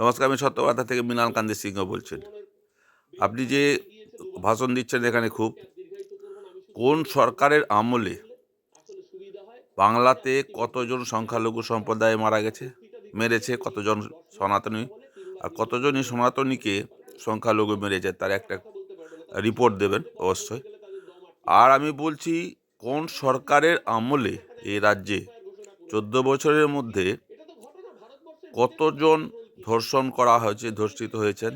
নমস্কার, আমি সত্যবার্তা থেকে মৃণাল কান্তি সিংহ বলছেন। আপনি যে ভাষণ দিচ্ছেন এখানে খুব, কোন সরকারের আমলে বাংলাতে কতজন সংখ্যালঘু সম্প্রদায় মারা গেছে, মেরেছে, কতজন সনাতনী, আর কতজনই সনাতনীকে সংখ্যালঘু মেরেছে তার একটা রিপোর্ট দেবেন অবশ্যই। আর আমি বলছি, কোন সরকারের আমলে এই রাজ্যে 14 বছরের মধ্যে কতজন ধর্ষণ করা হয়েছে, ধর্ষিত হয়েছেন,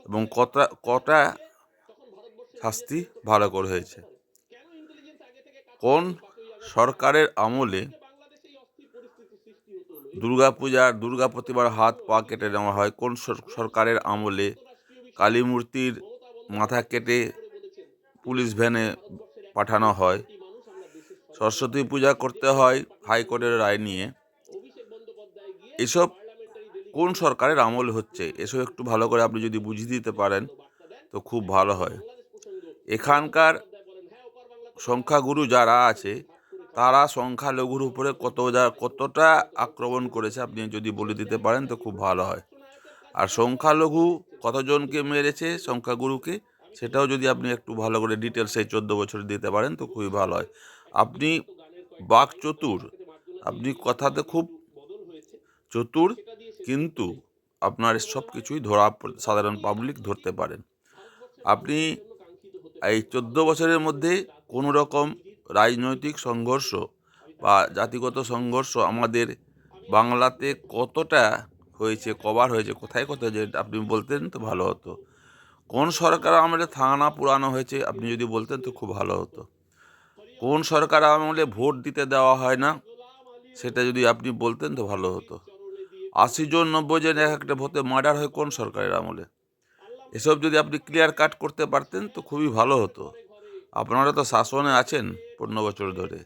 এবং কটা কটা শাস্তি ভালো করে হয়েছে। কোন সরকারের আমলে দুর্গা প্রতিমার হাত পা কেটে নেওয়া হয়, কোন সরকারের আমলে কালী মূর্তির মাথা কেটে পুলিশ ভ্যানে পাঠানো হয়, সরস্বতী পূজা করতে হয় হাইকোর্টের রায় নিয়ে, এসব কোন সরকারের আমল হচ্ছে? এসব একটু ভালো করে আপনি যদি বুঝিয়ে দিতে পারেন তো খুব ভালো হয়। এখানকার সংখ্যাগুরু যারা আছে তারা সংখ্যালঘুর উপরে কতটা আক্রমণ করেছে আপনি যদি বলে দিতে পারেন তো খুব ভালো হয়। আর সংখ্যালঘু কতজনকে মেরেছে সংখ্যাগুরুকে, সেটাও যদি আপনি একটু ভালো করে ডিটেলস এই 14 বছরে দিতে পারেন তো খুবই ভালো হয়। আপনি বাকচতুর, আপনি কথাতে খুব চতুর, কিন্তু আপনার সব কিছুই সাধারণ পাবলিক ধরতে পারেন। আপনি এই 14 বছরের মধ্যে কোনো রকম রাজনৈতিক সংঘর্ষ বা জাতিগত সংঘর্ষ আমাদের বাংলাতে কতটা হয়েছে, কবার হয়েছে, কোথায় কোথায়, যে আপনি বলতেন তো ভালো হতো। কোন সরকার আমলে থানা পুরানো হয়েছে আপনি যদি বলতেন তো খুব ভালো হতো। কোন সরকার আমলে ভোট দিতে দেওয়া হয় না সেটা যদি আপনি বলতেন তো ভালো হতো। 80 জন 90 জন এক একটা ভোটে মার্ডার হয় কোন সরকারের আমলে, এসব যদি আপনি ক্লিয়ার কাট করতে পারতেন তো খুবই ভালো হতো। আপনারা তো শাসনে আছেন 15 বছর ধরে,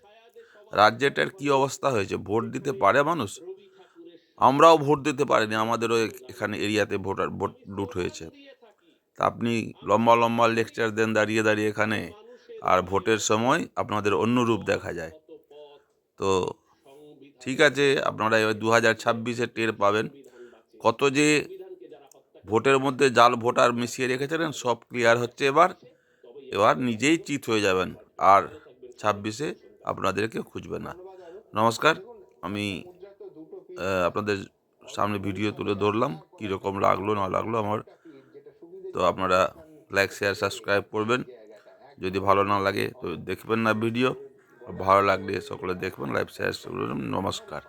রাজ্যটার কি অবস্থা হয়েছে, ভোট দিতে পারে মানুষ? আমরাও ভোট দিতে পারিনি, আমাদেরও এখানে এরিয়াতে ভোট লুট হয়েছে। তা আপনি লম্বা লম্বা লেকচার দেন দাঁড়িয়ে দাঁড়িয়ে এখানে, আর ভোটের সময় আপনাদের অন্য রূপ দেখা যায়। তো ঠিক আছে, আপনারা এবার 2026-এ টের পাবেন কত যে ভোটের মধ্যে জাল ভোটার মিশিয়ে রেখেছিলেন, সব ক্লিয়ার হচ্ছে এবার। এবার নিজেই চিত হয়ে যাবেন, আর 26-এ আপনাদেরকে খুঁজবে না। নমস্কার, আমি আপনাদের সামনে ভিডিও তুলে ধরলাম, কীরকম লাগলো না লাগলো আমার। তো আপনারা লাইক শেয়ার সাবস্ক্রাইব করবেন। যদি ভালো না লাগে তো দেখবেন না ভিডিও, ভালো লাগলে সকলে দেখবেন, লাইক শেয়ার করবেন। নমস্কার।